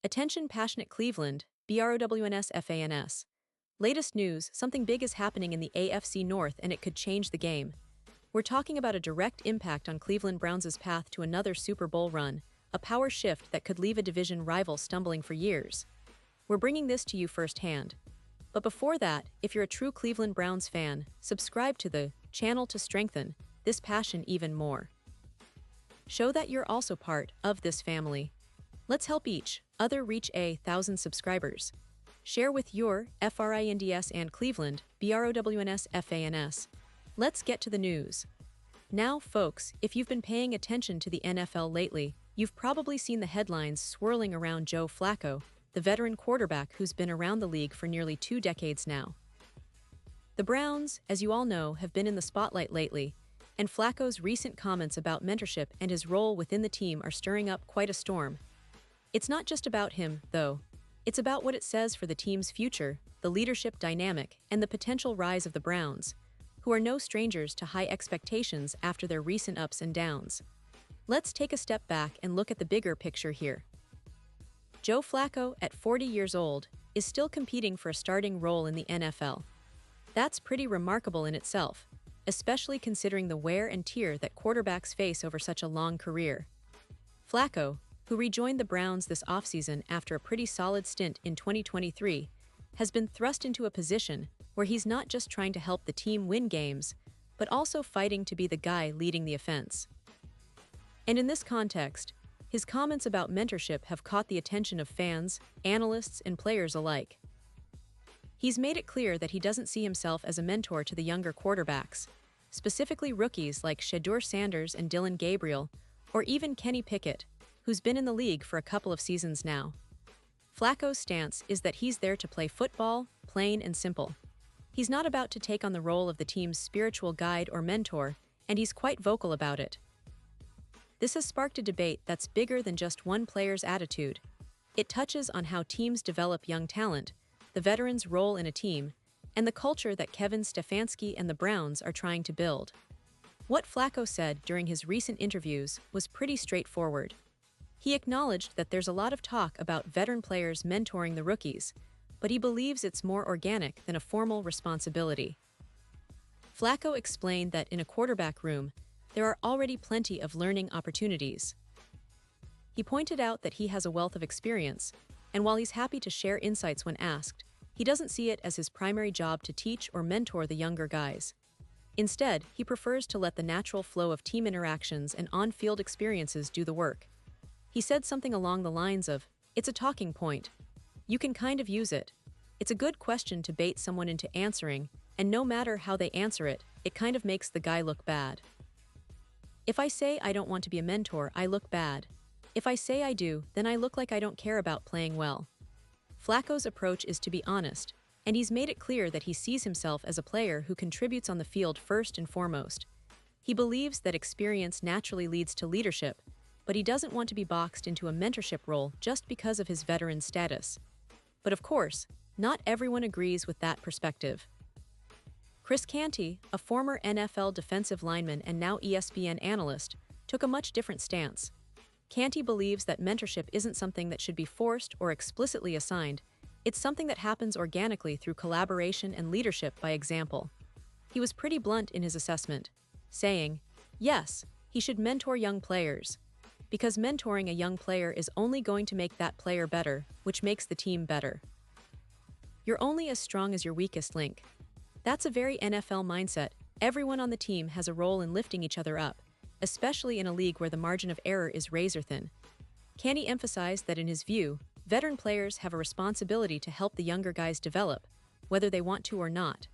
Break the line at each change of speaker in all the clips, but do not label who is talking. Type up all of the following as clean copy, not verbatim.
Attention passionate Cleveland, BROWNS. Latest news, something big is happening in the AFC North and it could change the game. We're talking about a direct impact on Cleveland Browns' path to another Super Bowl run, a power shift that could leave a division rival stumbling for years. We're bringing this to you firsthand. But before that, if you're a true Cleveland Browns fan, subscribe to the channel to strengthen this passion even more. Show that you're also part of this family. Let's help each other reach 1,000 subscribers. Share with your FRINDS and Cleveland, BROWNS. Let's get to the news. Now, folks, if you've been paying attention to the NFL lately, you've probably seen the headlines swirling around Joe Flacco, the veteran quarterback who's been around the league for nearly 2 decades now. The Browns, as you all know, have been in the spotlight lately, and Flacco's recent comments about mentorship and his role within the team are stirring up quite a storm. It's not just about him, though. It's about what it says for the team's future, the leadership dynamic, and the potential rise of the Browns, who are no strangers to high expectations after their recent ups and downs. Let's take a step back and look at the bigger picture here. Joe Flacco, at 40 years old, is still competing for a starting role in the NFL. That's pretty remarkable in itself, especially considering the wear and tear that quarterbacks face over such a long career. Flacco, who rejoined the Browns this offseason after a pretty solid stint in 2023, has been thrust into a position where he's not just trying to help the team win games, but also fighting to be the guy leading the offense. And in this context, his comments about mentorship have caught the attention of fans, analysts, and players alike. He's made it clear that he doesn't see himself as a mentor to the younger quarterbacks, specifically rookies like Shedeur Sanders and Dylan Gabriel, or even Kenny Pickett, who's been in the league for a couple of seasons now. Flacco's stance is that he's there to play football, plain and simple. He's not about to take on the role of the team's spiritual guide or mentor, and he's quite vocal about it. This has sparked a debate that's bigger than just one player's attitude. It touches on how teams develop young talent, the veterans' role in a team, and the culture that Kevin Stefanski and the Browns are trying to build. What Flacco said during his recent interviews was pretty straightforward. He acknowledged that there's a lot of talk about veteran players mentoring the rookies, but he believes it's more organic than a formal responsibility. Flacco explained that in a quarterback room, there are already plenty of learning opportunities. He pointed out that he has a wealth of experience, and while he's happy to share insights when asked, he doesn't see it as his primary job to teach or mentor the younger guys. Instead, he prefers to let the natural flow of team interactions and on-field experiences do the work. He said something along the lines of, "It's a talking point. You can kind of use it. It's a good question to bait someone into answering, and no matter how they answer it, it kind of makes the guy look bad. If I say I don't want to be a mentor, I look bad. If I say I do, then I look like I don't care about playing well." Flacco's approach is to be honest, and he's made it clear that he sees himself as a player who contributes on the field first and foremost. He believes that experience naturally leads to leadership, but he doesn't want to be boxed into a mentorship role just because of his veteran status. But of course, not everyone agrees with that perspective. Chris Canty, a former NFL defensive lineman and now ESPN analyst, took a much different stance. Canty believes that mentorship isn't something that should be forced or explicitly assigned. It's something that happens organically through collaboration and leadership by example. He was pretty blunt in his assessment, saying, "Yes, he should mentor young players, because mentoring a young player is only going to make that player better, which makes the team better. You're only as strong as your weakest link." That's a very NFL mindset. Everyone on the team has a role in lifting each other up, especially in a league where the margin of error is razor-thin. Canty emphasized that in his view, veteran players have a responsibility to help the younger guys develop, whether they want to or not.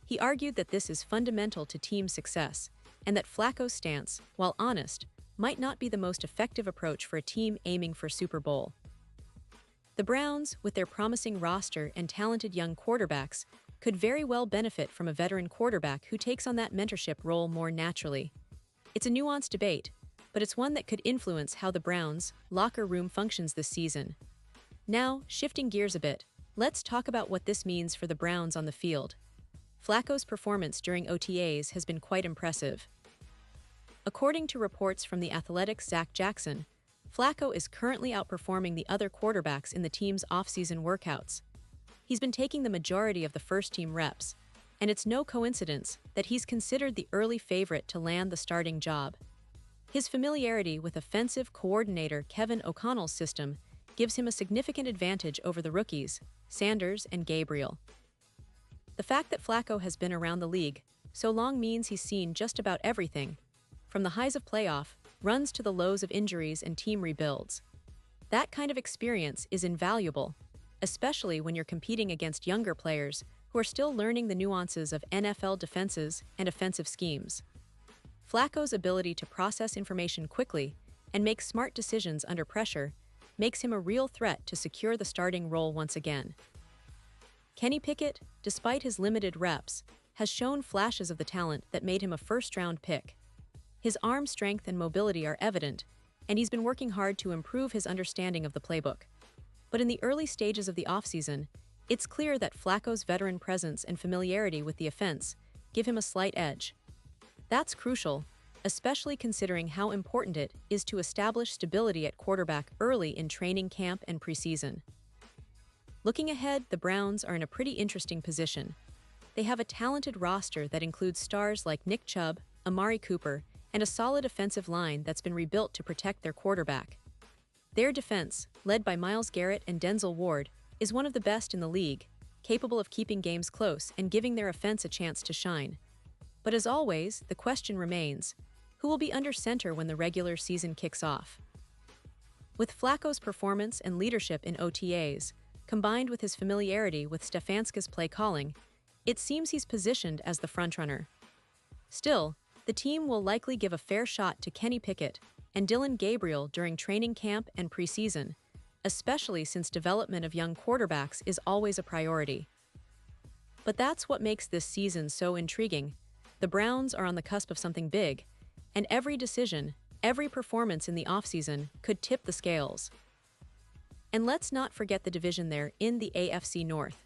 He argued that this is fundamental to team success, and that Flacco's stance, while honest, might not be the most effective approach for a team aiming for Super Bowl. The Browns, with their promising roster and talented young quarterbacks, could very well benefit from a veteran quarterback who takes on that mentorship role more naturally. It's a nuanced debate, but it's one that could influence how the Browns' locker room functions this season. Now, shifting gears a bit, let's talk about what this means for the Browns on the field. Flacco's performance during OTAs has been quite impressive. According to reports from The Athletic's Zach Jackson, Flacco is currently outperforming the other quarterbacks in the team's offseason workouts. He's been taking the majority of the first-team reps, and it's no coincidence that he's considered the early favorite to land the starting job. His familiarity with offensive coordinator Kevin O'Connell's system gives him a significant advantage over the rookies, Sanders and Gabriel. The fact that Flacco has been around the league so long means he's seen just about everything, from the highs of playoff runs to the lows of injuries and team rebuilds. That kind of experience is invaluable, especially when you're competing against younger players who are still learning the nuances of NFL defenses and offensive schemes. Flacco's ability to process information quickly and make smart decisions under pressure makes him a real threat to secure the starting role once again. Kenny Pickett, despite his limited reps, has shown flashes of the talent that made him a first-round pick. His arm strength and mobility are evident, and he's been working hard to improve his understanding of the playbook. But in the early stages of the offseason, it's clear that Flacco's veteran presence and familiarity with the offense give him a slight edge. That's crucial, especially considering how important it is to establish stability at quarterback early in training camp and preseason. Looking ahead, the Browns are in a pretty interesting position. They have a talented roster that includes stars like Nick Chubb, Amari Cooper, and a solid offensive line that's been rebuilt to protect their quarterback. Their defense, led by Myles Garrett and Denzel Ward, is one of the best in the league, capable of keeping games close and giving their offense a chance to shine. But as always, the question remains, who will be under center when the regular season kicks off? With Flacco's performance and leadership in OTAs, combined with his familiarity with Stefanski's play calling, it seems he's positioned as the frontrunner. Still, the team will likely give a fair shot to Kenny Pickett and Dillon Gabriel during training camp and preseason, especially since development of young quarterbacks is always a priority. But that's what makes this season so intriguing. The Browns are on the cusp of something big, and every decision, every performance in the offseason could tip the scales. And let's not forget the division there in the AFC North.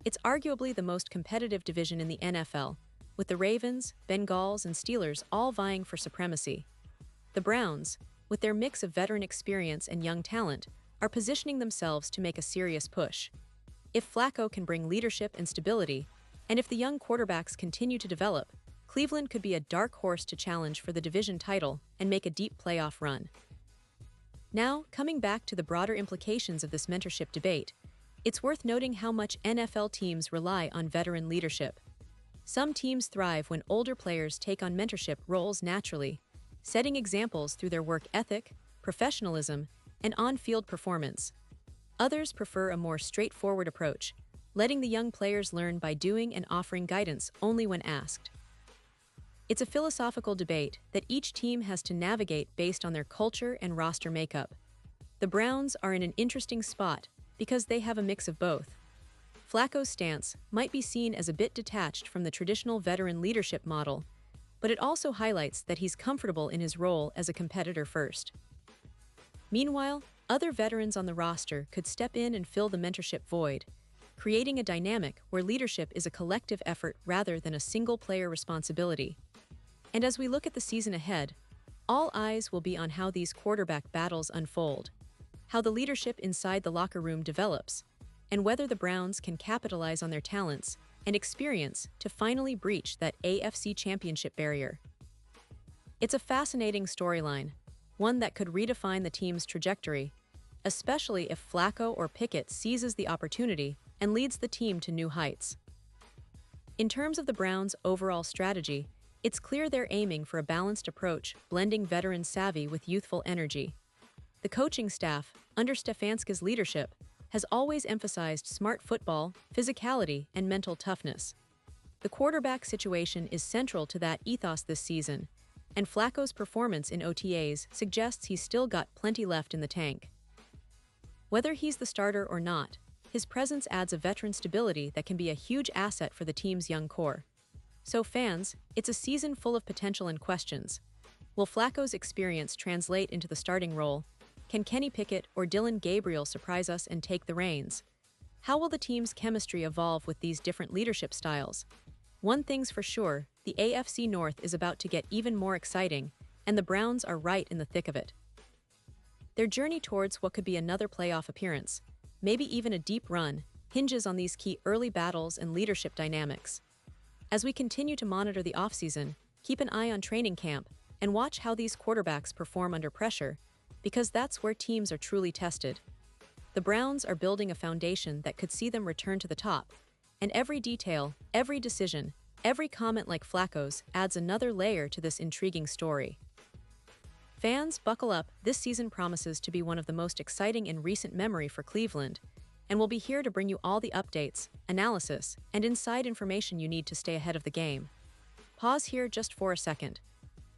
It's arguably the most competitive division in the NFL, with the Ravens, Bengals, and Steelers all vying for supremacy. The Browns, with their mix of veteran experience and young talent, are positioning themselves to make a serious push. If Flacco can bring leadership and stability, and if the young quarterbacks continue to develop, Cleveland could be a dark horse to challenge for the division title and make a deep playoff run. Now, coming back to the broader implications of this mentorship debate, it's worth noting how much NFL teams rely on veteran leadership. Some teams thrive when older players take on mentorship roles naturally, setting examples through their work ethic, professionalism, and on-field performance. Others prefer a more straightforward approach, letting the young players learn by doing and offering guidance only when asked. It's a philosophical debate that each team has to navigate based on their culture and roster makeup. The Browns are in an interesting spot because they have a mix of both. Flacco's stance might be seen as a bit detached from the traditional veteran leadership model, but it also highlights that he's comfortable in his role as a competitor first. Meanwhile, other veterans on the roster could step in and fill the mentorship void, creating a dynamic where leadership is a collective effort rather than a single-player responsibility. And as we look at the season ahead, all eyes will be on how these quarterback battles unfold, how the leadership inside the locker room develops, and whether the Browns can capitalize on their talents and experience to finally breach that AFC championship barrier. It's a fascinating storyline, one that could redefine the team's trajectory, especially if Flacco or Pickett seizes the opportunity and leads the team to new heights. In terms of the Browns' overall strategy, it's clear they're aiming for a balanced approach, blending veteran savvy with youthful energy. The coaching staff, under Stefanski's leadership, has always emphasized smart football, physicality, and mental toughness. The quarterback situation is central to that ethos this season, and Flacco's performance in OTAs suggests he's still got plenty left in the tank. Whether he's the starter or not, his presence adds a veteran stability that can be a huge asset for the team's young core. So fans, it's a season full of potential and questions. Will Flacco's experience translate into the starting role? Can Kenny Pickett or Dillon Gabriel surprise us and take the reins? How will the team's chemistry evolve with these different leadership styles? One thing's for sure, the AFC North is about to get even more exciting, and the Browns are right in the thick of it. Their journey towards what could be another playoff appearance, maybe even a deep run, hinges on these key early battles and leadership dynamics. As we continue to monitor the offseason, keep an eye on training camp and watch how these quarterbacks perform under pressure, because that's where teams are truly tested. The Browns are building a foundation that could see them return to the top, and every detail, every decision, every comment like Flacco's adds another layer to this intriguing story. Fans, buckle up, this season promises to be one of the most exciting in recent memory for Cleveland, and we'll be here to bring you all the updates, analysis, and inside information you need to stay ahead of the game. Pause here just for a second.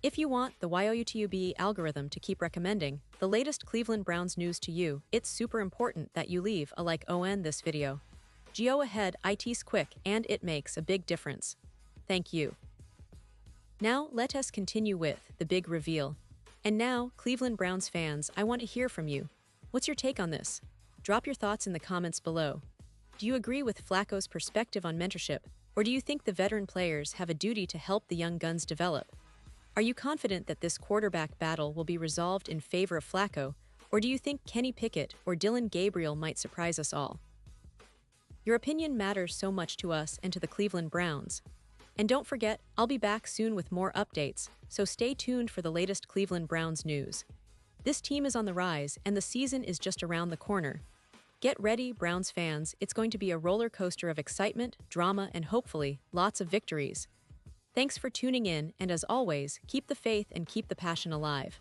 If you want the YouTube algorithm to keep recommending the latest Cleveland Browns news to you, it's super important that you leave a like on this video. Go ahead, it's quick and it makes a big difference. Thank you. Now let us continue with the big reveal. And now, Cleveland Browns fans, I want to hear from you. What's your take on this? Drop your thoughts in the comments below. Do you agree with Flacco's perspective on mentorship, or do you think the veteran players have a duty to help the young guns develop? Are you confident that this quarterback battle will be resolved in favor of Flacco, or do you think Kenny Pickett or Dylan Gabriel might surprise us all? Your opinion matters so much to us and to the Cleveland Browns. And don't forget, I'll be back soon with more updates, so stay tuned for the latest Cleveland Browns news. This team is on the rise, and the season is just around the corner. Get ready, Browns fans, it's going to be a roller coaster of excitement, drama, and hopefully, lots of victories. Thanks for tuning in, and as always, keep the faith and keep the passion alive.